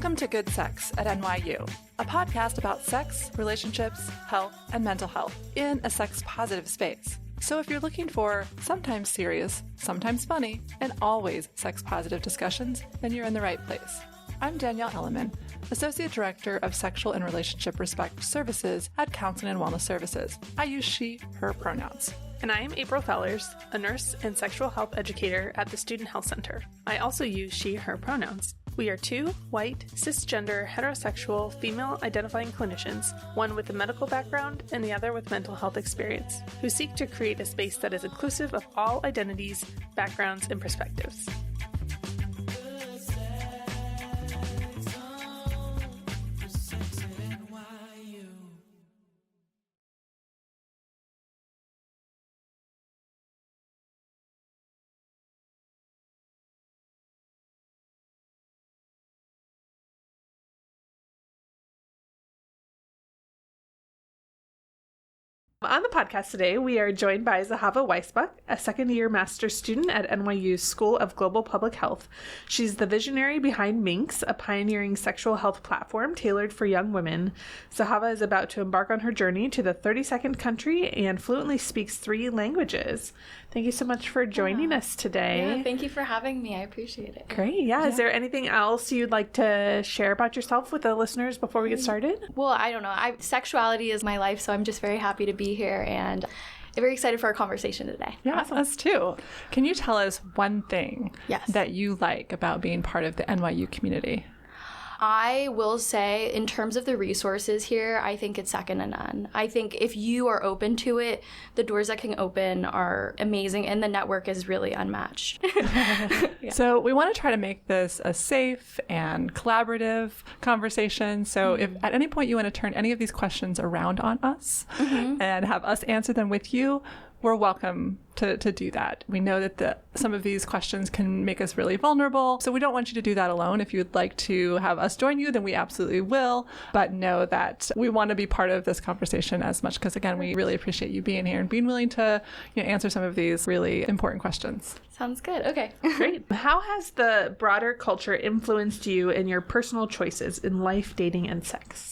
Welcome to Good Sex at NYU, a podcast about sex, relationships, health, and mental health in a sex-positive space. So if you're looking for sometimes serious, sometimes funny, and always sex-positive discussions, then you're in the right place. I'm Danielle Elliman, Associate Director of Sexual and Relationship Respect Services at Counseling and Wellness Services. I use she, her pronouns. And I am April Fellers, a nurse and sexual health educator at the Student Health Center. I also use she, her pronouns. We are two white, cisgender, heterosexual, female-identifying clinicians, one with a medical background and the other with mental health experience, who seek to create a space that is inclusive of all identities, backgrounds, and perspectives. On the podcast today, we are joined by Zahava Weissbuch, a second-year master's student at NYU's School of Global Public Health. She's the visionary behind Minx, a pioneering sexual health platform tailored for young women. Zahava is about to embark on her journey to the 32nd country and fluently speaks 3 languages. Thank you so much for joining us today. Yeah, thank you for having me. I appreciate it. Great. Yeah. Is there anything else you'd like to share about yourself with the listeners before we get started? Well, I don't know. Sexuality is my life, so I'm just very happy to be here and I'm very excited for our conversation today. Yeah, awesome. Us too. Can you tell us one thing that you like about being part of the NYU community? I will say, in terms of the resources here, I think it's second to none. I think if you are open to it, the doors that can open are amazing, and the network is really unmatched. Yeah. So we want to try to make this a safe and collaborative conversation. So if at any point you want to turn any of these questions around on us and have us answer them with you, we're welcome to do that. We know that some of these questions can make us really vulnerable, so we don't want you to do that alone. If you'd like to have us join you, then we absolutely will, but know that we want to be part of this conversation as much because, again, we really appreciate you being here and being willing to answer some of these really important questions. Sounds good. Okay. Great. How has the broader culture influenced you in your personal choices in life, dating, and sex?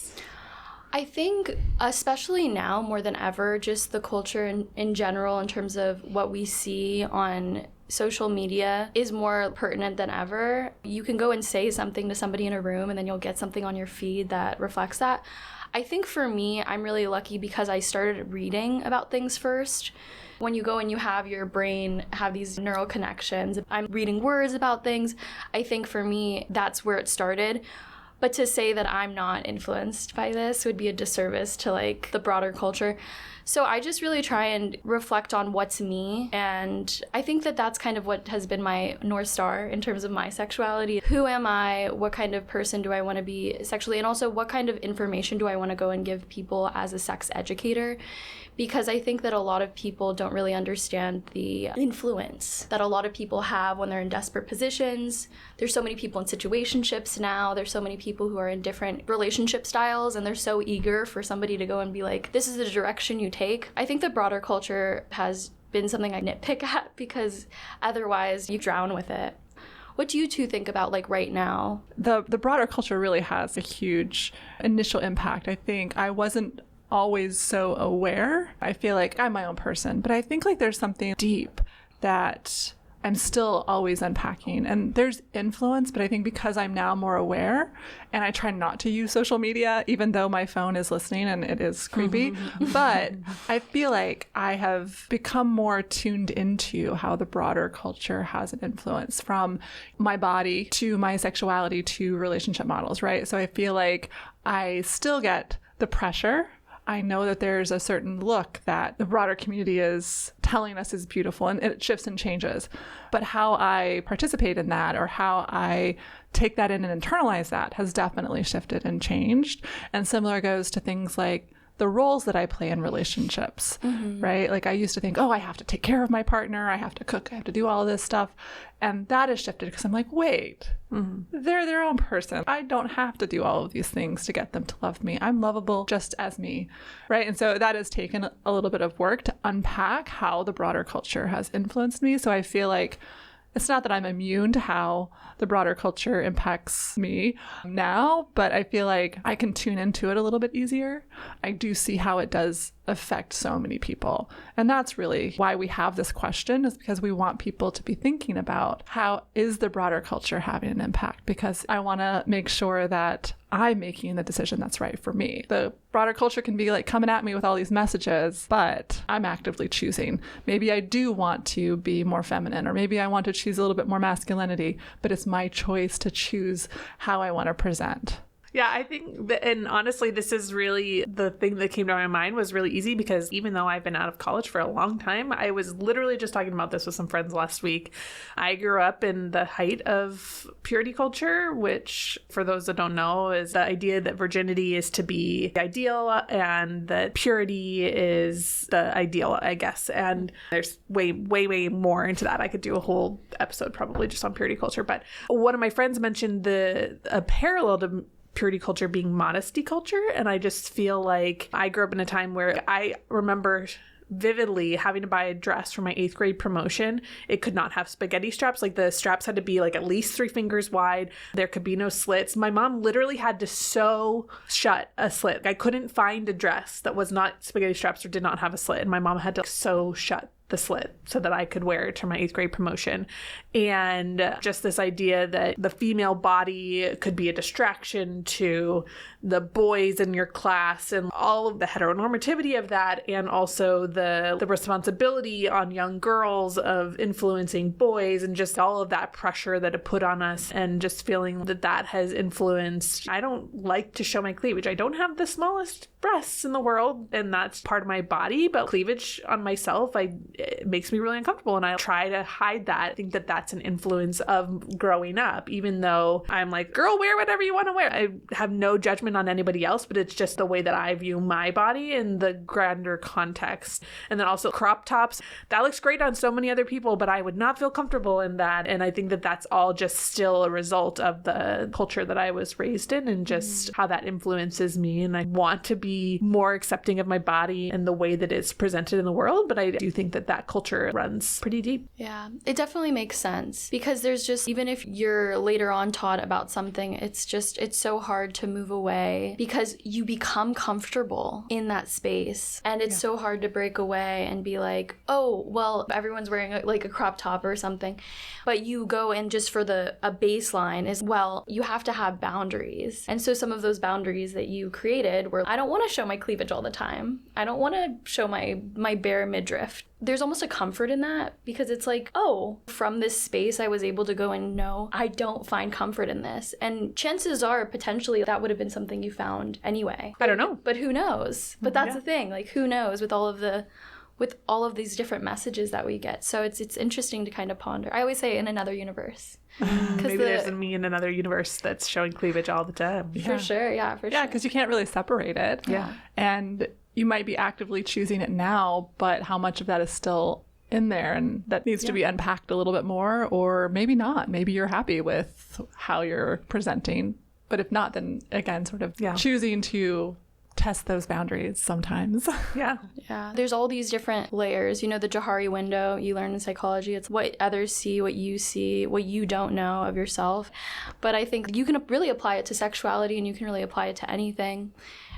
I think, especially now more than ever, just the culture in general in terms of what we see on social media is more pertinent than ever. You can go and say something to somebody in a room and then you'll get something on your feed that reflects that. I think for me, I'm really lucky because I started reading about things first. When you go and you have your brain have these neural connections, I'm reading words about things. I think for me, that's where it started. But to say that I'm not influenced by this would be a disservice to the broader culture. So I just really try and reflect on what's me. And I think that that's kind of what has been my North Star in terms of my sexuality. Who am I? What kind of person do I want to be sexually? And also what kind of information do I want to go and give people as a sex educator? Because I think that a lot of people don't really understand the influence that a lot of people have when they're in desperate positions. There's so many people in situationships now. There's so many people who are in different relationship styles, and they're so eager for somebody to go and be like, this is the direction you take. I think the broader culture has been something I nitpick at because otherwise you drown with it. What do you two think about right now? The broader culture really has a huge initial impact. I think I wasn't always so aware. I feel like I'm my own person, but I think there's something deep that I'm still always unpacking. And there's influence, but I think because I'm now more aware and I try not to use social media, even though my phone is listening and it is creepy, but I feel like I have become more tuned into how the broader culture has an influence from my body to my sexuality to relationship models, right? So I feel like I still get the pressure. I know that there's a certain look that the broader community is telling us is beautiful, and it shifts and changes. But how I participate in that or how I take that in and internalize that has definitely shifted and changed. And similar goes to things like the roles that I play in relationships, right? I used to think, I have to take care of my partner. I have to cook. I have to do all of this stuff. And that has shifted because I'm like, wait, they're their own person. I don't have to do all of these things to get them to love me. I'm lovable just as me, right? And so that has taken a little bit of work to unpack how the broader culture has influenced me. So I feel like It's not that I'm immune to how the broader culture impacts me now, but I feel like I can tune into it a little bit easier. I do see how it does affect so many people. And that's really why we have this question, is because we want people to be thinking about how is the broader culture having an impact? Because I want to make sure that I'm making the decision that's right for me. The broader culture can be like coming at me with all these messages, but I'm actively choosing. Maybe I do want to be more feminine, or maybe I want to choose a little bit more masculinity, but it's my choice to choose how I want to present. Yeah, I think that, and honestly, this is really the thing that came to my mind was really easy because even though I've been out of college for a long time, I was literally just talking about this with some friends last week. I grew up in the height of purity culture, which for those that don't know is the idea that virginity is to be ideal and that purity is the ideal, I guess. And there's way, way, way more into that. I could do a whole episode probably just on purity culture. But one of my friends mentioned a parallel to purity culture being modesty culture. And I just feel like I grew up in a time where I remember vividly having to buy a dress for my 8th grade promotion. It could not have spaghetti straps. Like the straps had to be like at least 3 fingers wide. There could be no slits. My mom literally had to sew shut a slit. I couldn't find a dress that was not spaghetti straps or did not have a slit. And my mom had to sew shut the slit so that I could wear it to my 8th grade promotion. And just this idea that the female body could be a distraction to the boys in your class and all of the heteronormativity of that, and also the responsibility on young girls of influencing boys, and just all of that pressure that it put on us, and just feeling that that has influenced. I don't like to show my cleavage. I don't have the smallest breasts in the world, and that's part of my body, but cleavage on myself, it makes me really uncomfortable, and I try to hide that. I think that that's an influence of growing up, even though I'm like, girl, wear whatever you want to wear. I have no judgment on anybody else, but it's just the way that I view my body in the grander context. And then also crop tops, that looks great on so many other people, but I would not feel comfortable in that. And I think that that's all just still a result of the culture that I was raised in, and just how that influences me. And I want to be more accepting of my body and the way that it's presented in the world, but I do think that that culture runs pretty deep. Yeah, it definitely makes sense, because there's just, even if you're later on taught about something, it's so hard to move away because you become comfortable in that space, and it's so hard to break away and be like, oh, well, everyone's wearing like a crop top or something, but you go and just for a baseline is, well, you have to have boundaries. And so some of those boundaries that you created were, I don't want to show my cleavage all the time. I don't want to show my bare midriff. There's almost a comfort in that, because it's like, oh, from this space I was able to go and know I don't find comfort in this. And chances are potentially that would have been something you found anyway. I don't know. But who knows? But that's the thing, like, who knows with all of these different messages that we get. So it's interesting to kind of ponder. I always say in another universe. Maybe there's a me in another universe that's showing cleavage all the time. For sure, yeah, for sure. Yeah, because you can't really separate it. Yeah. And you might be actively choosing it now, but how much of that is still in there and that needs to be unpacked a little bit more, or maybe not. Maybe you're happy with how you're presenting. But if not, then again, sort of choosing to test those boundaries sometimes. Yeah. There's all these different layers. You know, the Johari window you learn in psychology. It's what others see, what you don't know of yourself. But I think you can really apply it to sexuality, and you can really apply it to anything.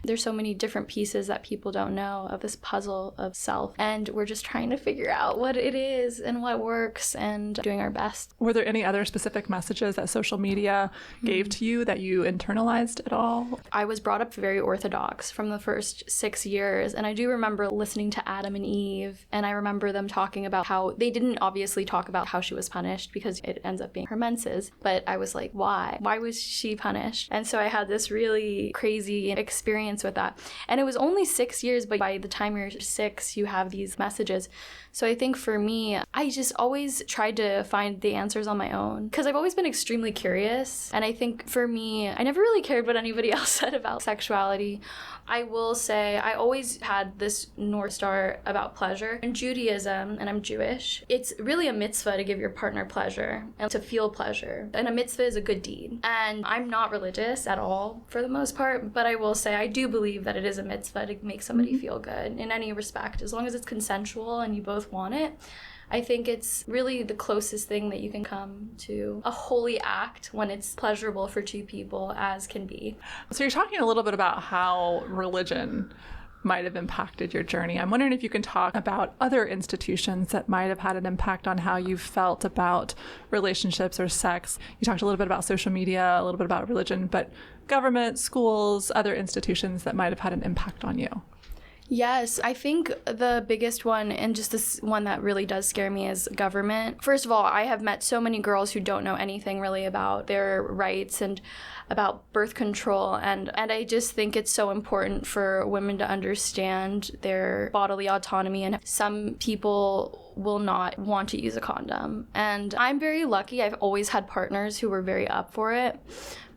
There's so many different pieces that people don't know of this puzzle of self, and we're just trying to figure out what it is and what works and doing our best. Were there any other specific messages that social media gave to you that you internalized at all? I was brought up very orthodox from the first 6 years, and I do remember listening to Adam and Eve, and I remember them talking about how they didn't obviously talk about how she was punished, because it ends up being her menses, but I was like, why? Why was she punished? And so I had this really crazy experience with that. And it was only 6 years, but by the time you're 6, you have these messages. So I think for me, I just always tried to find the answers on my own, because I've always been extremely curious. And I think for me, I never really cared what anybody else said about sexuality. I will say I always had this North Star about pleasure. In Judaism, and I'm Jewish, it's really a mitzvah to give your partner pleasure and to feel pleasure. And a mitzvah is a good deed. And I'm not religious at all for the most part, but I will say I do believe that it is a mitzvah to make somebody feel good in any respect. As long as it's consensual and you both want it, I think it's really the closest thing that you can come to a holy act when it's pleasurable for two people as can be. So you're talking a little bit about how religion might have impacted your journey. I'm wondering if you can talk about other institutions that might have had an impact on how you felt about relationships or sex. You talked a little bit about social media, a little bit about religion, but government, schools, other institutions that might have had an impact on you. Yes, I think the biggest one, and just this one that really does scare me, is government. First of all, I have met so many girls who don't know anything really about their rights and about birth control, and I just think it's so important for women to understand their bodily autonomy, and some people will not want to use a condom. And I'm very lucky. I've always had partners who were very up for it.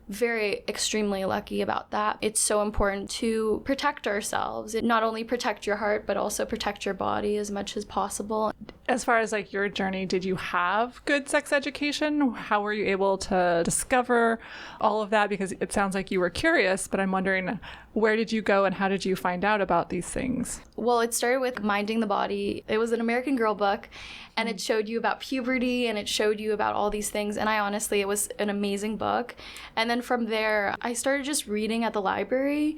Very extremely lucky about that. It's so important to protect ourselves. Not only protect your heart, but also protect your body as much as possible. As far as like your journey, did you have good sex education? How were you able to discover all of that? Because it sounds like you were curious, but I'm wondering, where did you go and how did you find out about these things? Well, it started with Minding the Body. It was an American Girl book, and it showed you about puberty, and it showed you about all these things. And it was an amazing book. And then from there, I started just reading at the library.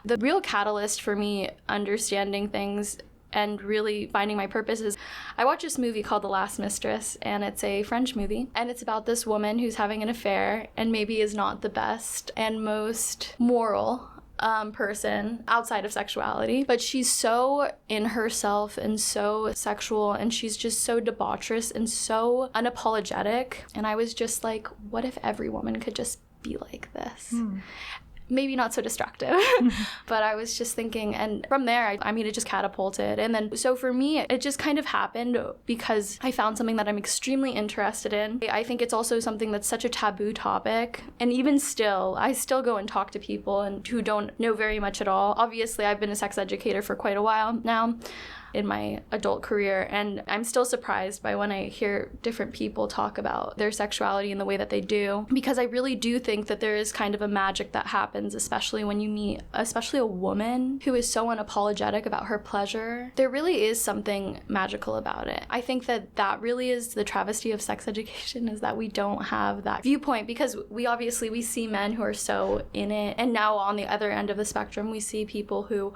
The real catalyst for me understanding things and really finding my purpose is I watched this movie called The Last Mistress, and it's a French movie, and it's about this woman who's having an affair and maybe is not the best and most moral person outside of sexuality, but she's so in herself and so sexual, and she's just so debaucherous and so unapologetic. And I was just like, what if every woman could just be like this? Maybe not so destructive, but I was just thinking, and from there, it just catapulted. And then, so for me, it just kind of happened because I found something that I'm extremely interested in. I think it's also something that's such a taboo topic. And even still, I still go and talk to people and who don't know very much at all. Obviously, I've been a sex educator for quite a while now in my adult career, and I'm still surprised by when I hear different people talk about their sexuality in the way that they do, because I really do think that there is kind of a magic that happens, especially when you meet especially a woman who is so unapologetic about her pleasure. There really is something magical about it. I think that really is the travesty of sex education, is that we don't have that viewpoint, because we see men who are so in it, and now on the other end of the spectrum we see people who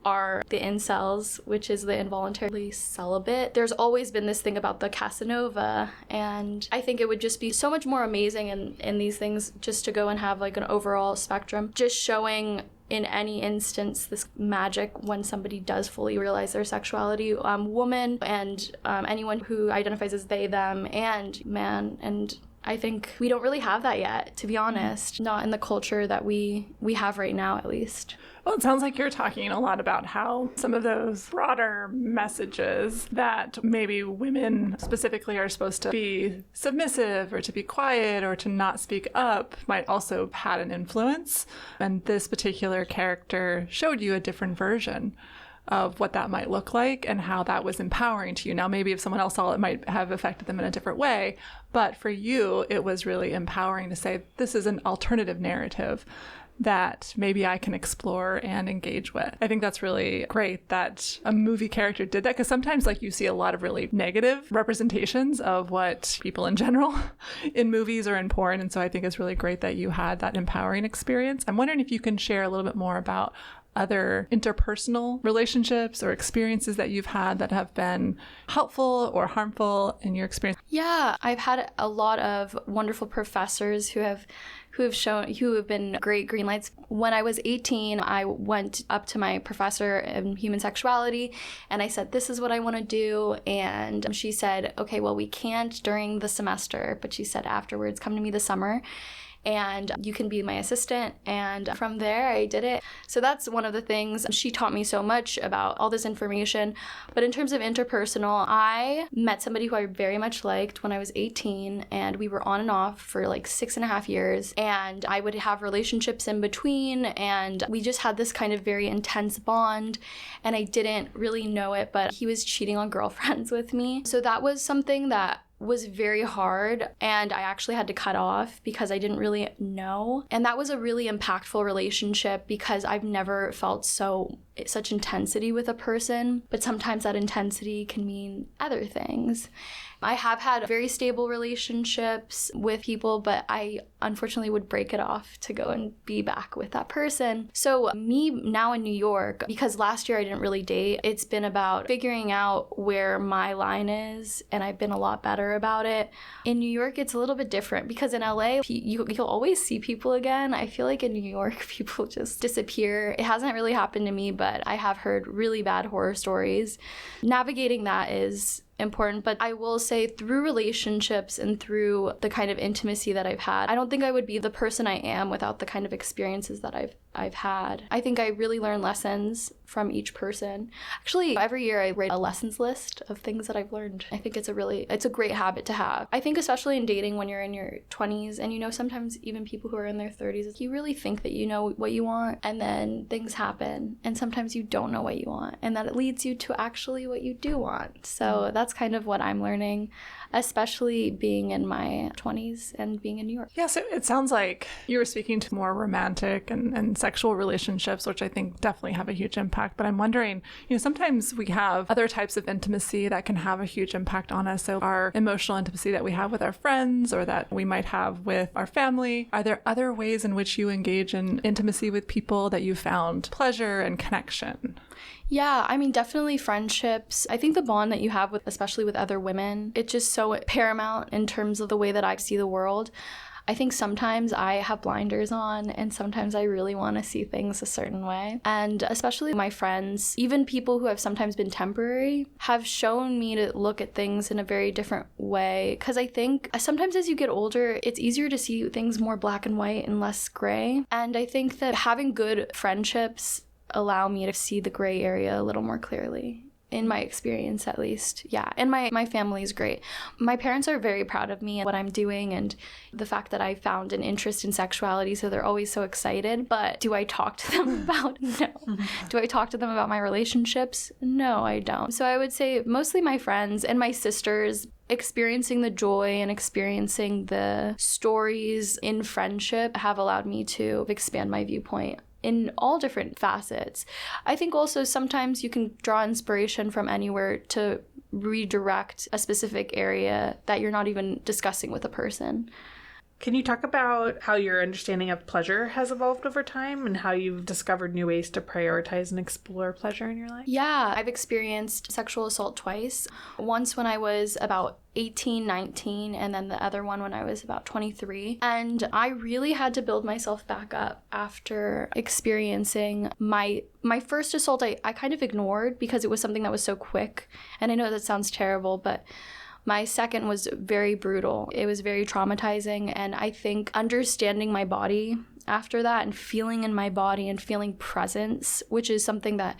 are the incels, which is the involuntarily celibate. There's always been this thing about the Casanova, and I think it would just be so much more amazing in these things just to go and have like an overall spectrum, just showing in any instance this magic when somebody does fully realize their sexuality, woman and anyone who identifies as they, them, and man. And I think we don't really have that yet, to be honest, not in the culture that we have right now, at least. Well, it sounds like you're talking a lot about how some of those broader messages that maybe women specifically are supposed to be submissive or to be quiet or to not speak up might also have had an influence. And this particular character showed you a different version of what that might look like and how that was empowering to you. Now, maybe if someone else saw it, it might have affected them in a different way. But for you, it was really empowering to say, this is an alternative narrative that maybe I can explore and engage with. I think that's really great that a movie character did that, because sometimes like you see a lot of really negative representations of what people in general in movies or in porn. And so I think it's really great that you had that empowering experience. I'm wondering if you can share a little bit more about other interpersonal relationships or experiences that you've had that have been helpful or harmful in your experience. Yeah, I've had a lot of wonderful professors who have been great green lights. When I was 18, I went up to my professor in human sexuality and I said, this is what I want to do. And she said, okay, well, we can't during the semester, but she said afterwards, come to me this summer and you can be my assistant. And from there, I did it. So that's one of the things. She taught me so much about all this information. But in terms of interpersonal, I met somebody who I very much liked when I was 18, and we were on and off for like 6.5 years. And I would have relationships in between, and we just had this kind of very intense bond. And I didn't really know it, but he was cheating on girlfriends with me. So that was something that was very hard, and I actually had to cut off because I didn't really know. And that was a really impactful relationship because I've never felt so such intensity with a person, but sometimes that intensity can mean other things. I have had very stable relationships with people, but I unfortunately would break it off to go and be back with that person. So me now in New York, because last year I didn't really date, it's been about figuring out where my line is, and I've been a lot better about it. In New York, it's a little bit different because in LA, you'll always see people again. I feel like in New York, people just disappear. It hasn't really happened to me, but I have heard really bad horror stories. Navigating that is important, but I will say through relationships and through the kind of intimacy that I've had, I don't think I would be the person I am without the kind of experiences that I've had. I think I really learn lessons from each person. Actually, every year I write a lessons list of things that I've learned. I think it's a great habit to have. I think especially in dating when you're in your 20s and sometimes even people who are in their 30s, you really think that you know what you want, and then things happen and sometimes you don't know what you want, and that it leads you to actually what you do want. So that's kind of what I'm learning, especially being in my 20s and being in New York. Yeah, so it sounds like you were speaking to more romantic and sexual relationships, which I think definitely have a huge impact. But I'm wondering, sometimes we have other types of intimacy that can have a huge impact on us. So our emotional intimacy that we have with our friends or that we might have with our family. Are there other ways in which you engage in intimacy with people that you found pleasure and connection? Yeah, I mean, definitely friendships. I think the bond that you have with, especially with other women, it's just so paramount in terms of the way that I see the world. I think sometimes I have blinders on and sometimes I really want to see things a certain way. And especially my friends, even people who have sometimes been temporary, have shown me to look at things in a very different way. Because I think sometimes as you get older, it's easier to see things more black and white and less gray. And I think that having good friendships allow me to see the gray area a little more clearly. In my experience, at least. Yeah. And my family is great. My parents are very proud of me and what I'm doing and the fact that I found an interest in sexuality, so they're always so excited. But do I talk to them about it? No. Do I talk to them about my relationships? No, I don't. So I would say mostly my friends and my sisters. Experiencing the joy and experiencing the stories in friendship have allowed me to expand my viewpoint in all different facets. I think also sometimes you can draw inspiration from anywhere to redirect a specific area that you're not even discussing with a person. Can you talk about how your understanding of pleasure has evolved over time and how you've discovered new ways to prioritize and explore pleasure in your life? Yeah, I've experienced sexual assault twice. Once when I was about 18, 19, and then the other one when I was about 23. And I really had to build myself back up after experiencing my first assault. I kind of ignored because it was something that was so quick. And I know that sounds terrible, but my second was very brutal. It was very traumatizing, and I think understanding my body after that and feeling in my body and feeling presence, which is something that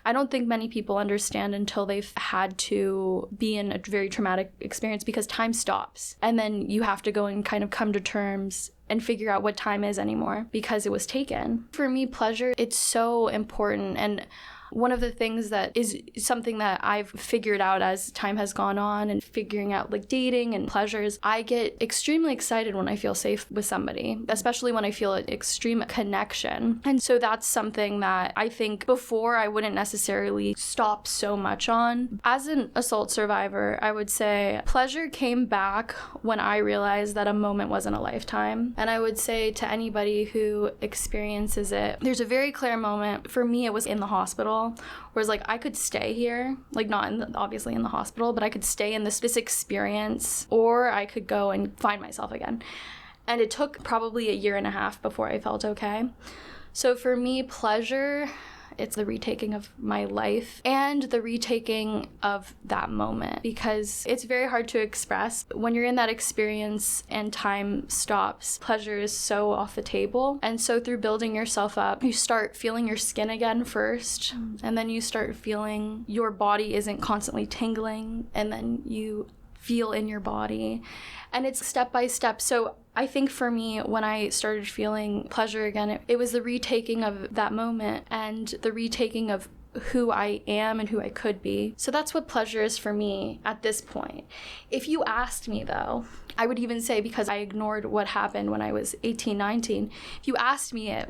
I don't think many people understand until they've had to be in a very traumatic experience, because time stops and then you have to go and kind of come to terms and figure out what time is anymore because it was taken. For me, pleasure, it's so important. And one of the things that is something that I've figured out as time has gone on and figuring out like dating and pleasures, I get extremely excited when I feel safe with somebody, especially when I feel an extreme connection. And so that's something that I think before I wouldn't necessarily stop so much on. As an assault survivor, I would say pleasure came back when I realized that a moment wasn't a lifetime. And I would say to anybody who experiences it, there's a very clear moment. For me, it was in the hospital. Whereas like I could stay here, like not obviously in the hospital, but I could stay in this experience, or I could go and find myself again. And it took probably a year and a half before I felt okay. So for me, pleasure, it's the retaking of my life and the retaking of that moment, because it's very hard to express. When you're in that experience and time stops, pleasure is so off the table. And so through building yourself up, you start feeling your skin again first, and then you start feeling your body isn't constantly tingling, and then you feel in your body. And it's step by step. So I think for me, when I started feeling pleasure again, it was the retaking of that moment and the retaking of who I am and who I could be. So that's what pleasure is for me at this point. If you asked me though, I would even say, because I ignored what happened when I was 18, 19, if you asked me it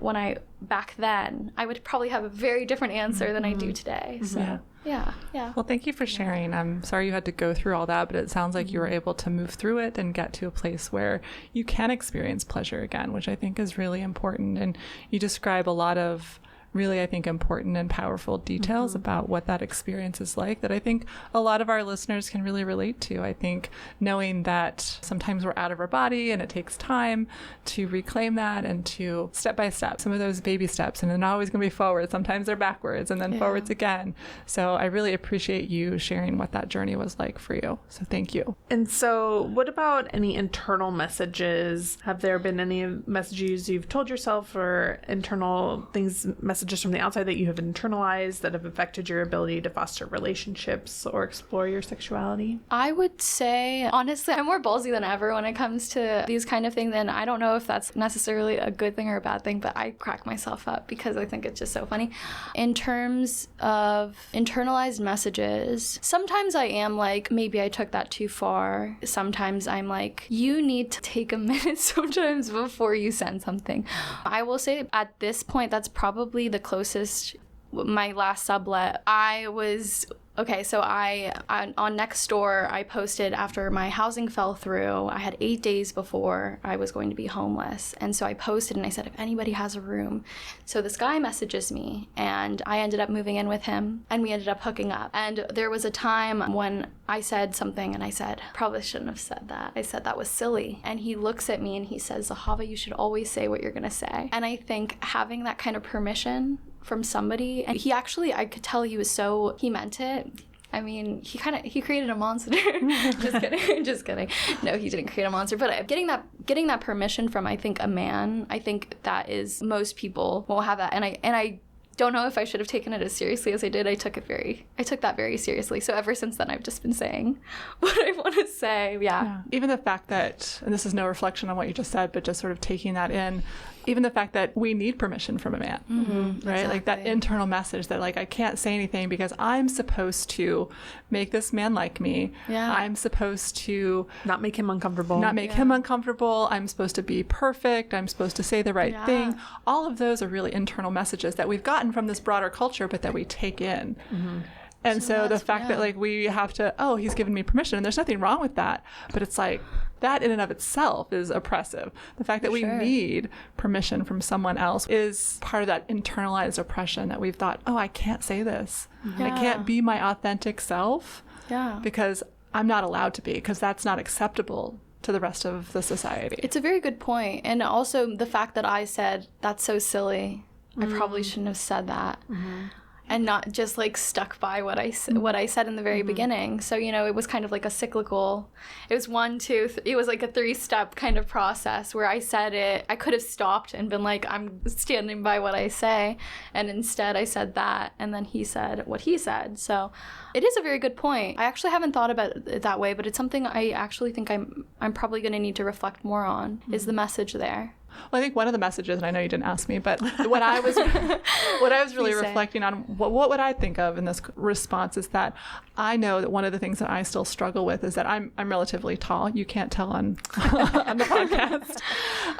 back then, I would probably have a very different answer than I do today. So yeah. Well, thank you for sharing. I'm sorry you had to go through all that, but it sounds like you were able to move through it and get to a place where you can experience pleasure again, which I think is really important. And you describe a lot of really, I think, important and powerful details about what that experience is like that I think a lot of our listeners can really relate to. I think knowing that sometimes we're out of our body and it takes time to reclaim that and to step by step, some of those baby steps, and they're not always going to be forward. Sometimes they're backwards and then forwards again. So I really appreciate you sharing what that journey was like for you. So thank you. And so what about any internal messages? Have there been any messages you've told yourself or internal things, messages from the outside that you have internalized that have affected your ability to foster relationships or explore your sexuality? I would say, honestly, I'm more ballsy than ever when it comes to these kind of things. And I don't know if that's necessarily a good thing or a bad thing, but I crack myself up because I think it's just so funny. In terms of internalized messages, sometimes I am like, maybe I took that too far. Sometimes I'm like, you need to take a minute sometimes before you send something. I will say at this point, that's probably the closest. My last sublet, on Nextdoor, I posted after my housing fell through. I had 8 days before I was going to be homeless. And so I posted and I said, if anybody has a room. So this guy messages me and I ended up moving in with him and we ended up hooking up. And there was a time when I said something and I said, probably shouldn't have said that. I said that was silly. And he looks at me and he says, Zahava, you should always say what you're going to say. And I think having that kind of permission from somebody, and I could tell he meant it. I mean, he created a monster. Just kidding. No, he didn't create a monster. But getting that permission from, I think, a man, I think that is, most people won't have that. And I don't know if I should have taken it as seriously as I did. I took that very seriously. So ever since then, I've just been saying what I want to say. Yeah. Even the fact that, and this is no reflection on what you just said, but just sort of taking that in, even the fact that we need permission from a man, right? Exactly. Like that internal message that like, I can't say anything because I'm supposed to make this man like me. Yeah. I'm supposed to not make him uncomfortable. I'm supposed to be perfect. I'm supposed to say the right thing. All of those are really internal messages that we've gotten from this broader culture, but that we take in. And so the fact that like we have to, he's given me permission, and there's nothing wrong with that, but it's like that in and of itself is oppressive. The fact that we need permission from someone else is part of that internalized oppression that we've thought, I can't say this. I can't be my authentic self because I'm not allowed to be, because that's not acceptable to the rest of the society. It's a very good point. And also the fact that I said, that's so silly. I probably shouldn't have said that. And not just like stuck by what I said in the very beginning. So, it was kind of like a cyclical, it was it was like a 3-step kind of process where I said it, I could have stopped and been like, I'm standing by what I say. And instead I said that, and then he said what he said. So it is a very good point. I actually haven't thought about it that way, but it's something I actually think I'm probably going to need to reflect more on, is the message there. Well, I think one of the messages, and I know you didn't ask me, but what I was really reflecting on, what would I think of in this response is that I know that one of the things that I still struggle with is that I'm relatively tall. You can't tell on on the podcast,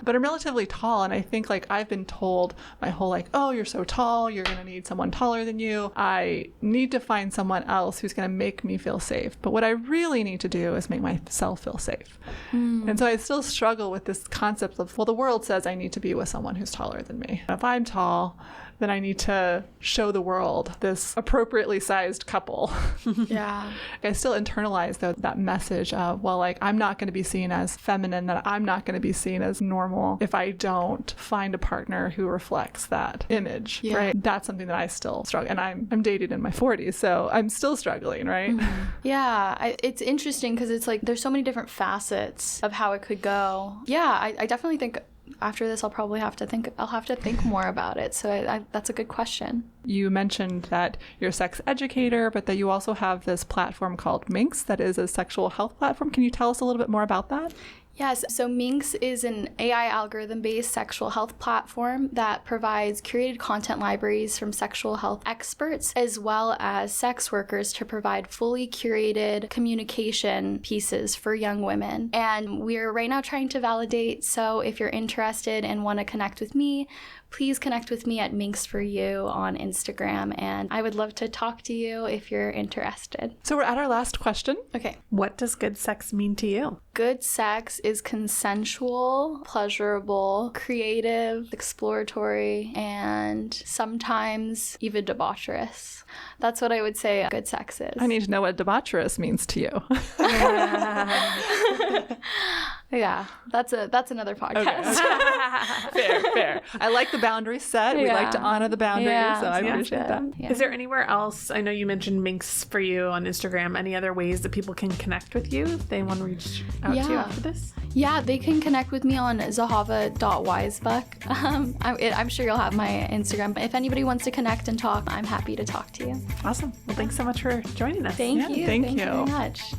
but I'm relatively tall, and I think like I've been told my whole like, you're so tall, you're going to need someone taller than you. I need to find someone else who's going to make me feel safe. But what I really need to do is make myself feel safe. And so I still struggle with this concept of, the world says I need to be with someone who's taller than me. If I'm tall, then I need to show the world this appropriately sized couple. Yeah. I still internalize that message of, I'm not going to be seen as feminine, that I'm not going to be seen as normal if I don't find a partner who reflects that image, right? That's something that I still struggle, and I'm dated in my 40s, so I'm still struggling, right? Yeah, it's interesting because it's like there's so many different facets of how it could go. Yeah, I definitely think after this, I'll have to think more about it. So that's a good question. You mentioned that you're a sex educator, but that you also have this platform called Minx that is a sexual health platform. Can you tell us a little bit more about that? Yes, so Minx is an AI algorithm-based sexual health platform that provides curated content libraries from sexual health experts as well as sex workers to provide fully curated communication pieces for young women. And we're right now trying to validate, so if you're interested and want to connect with me, please connect with me at Minx for You on Instagram, and I would love to talk to you if you're interested. So we're at our last question. Okay. What does good sex mean to you? Good sex is consensual, pleasurable, creative, exploratory, and sometimes even debaucherous. That's what I would say good sex is. I need to know what debaucherous means to you. Yeah, that's another podcast. Okay. Fair. I like the boundary set. We like to honor the boundaries, so I appreciate that. Yeah. Is there anywhere else? I know you mentioned Minx for You on Instagram. Any other ways that people can connect with you if they want to reach out to you after this? Yeah, they can connect with me on Zahava.Weissbuch. I'm sure you'll have my Instagram. If anybody wants to connect and talk, I'm happy to talk to you. Awesome. Well, thanks so much for joining us. Thank you. Thank you you. very much.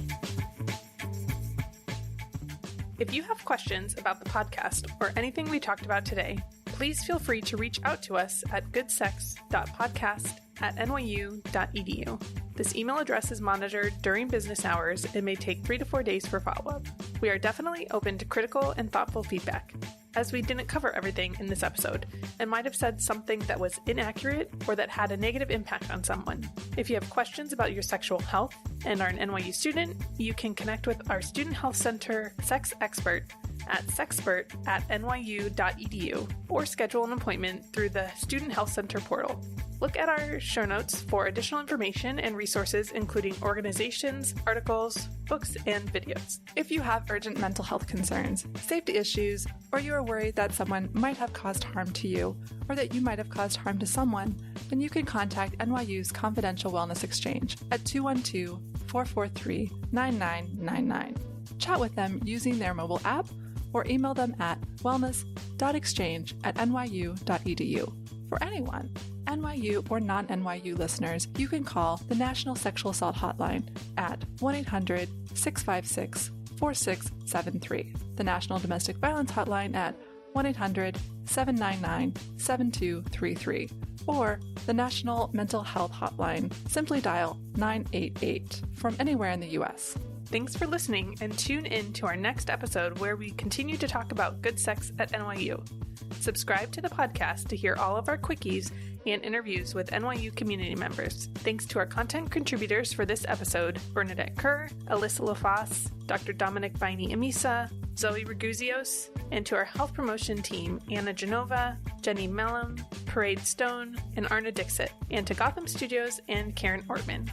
If you have questions about the podcast or anything we talked about today, please feel free to reach out to us at goodsex.podcast@nyu.edu. This email address is monitored during business hours and may take 3 to 4 days for follow-up. We are definitely open to critical and thoughtful feedback, as we didn't cover everything in this episode and might have said something that was inaccurate or that had a negative impact on someone. If you have questions about your sexual health and are an NYU student, you can connect with our Student Health Center sex expert at sexpert@nyu.edu or schedule an appointment through the Student Health Center portal. Look at our show notes for additional information and resources, including organizations, articles, books, and videos. If you have urgent mental health concerns, safety issues, or you are worried that someone might have caused harm to you, or that you might have caused harm to someone, then you can contact NYU's Confidential Wellness Exchange at 212-443-9999. Chat with them using their mobile app or email them at wellness.exchange@nyu.edu. For anyone, NYU or non-NYU listeners, you can call the National Sexual Assault Hotline at 1-800-656-4673, the National Domestic Violence Hotline at 1-800-799-7233, or the National Mental Health Hotline. Simply dial 988 from anywhere in the U.S. Thanks for listening, and tune in to our next episode where we continue to talk about good sex at NYU. Subscribe to the podcast to hear all of our quickies and interviews with NYU community members. Thanks to our content contributors for this episode, Bernadette Kerr, Alyssa LaFosse, Dr. Dominic Baini-Amisa, Zoe Raguzios, and to our health promotion team, Anna Genova, Jenny Mellum, Parade Stone, and Arna Dixit, and to Gotham Studios and Karen Ortman.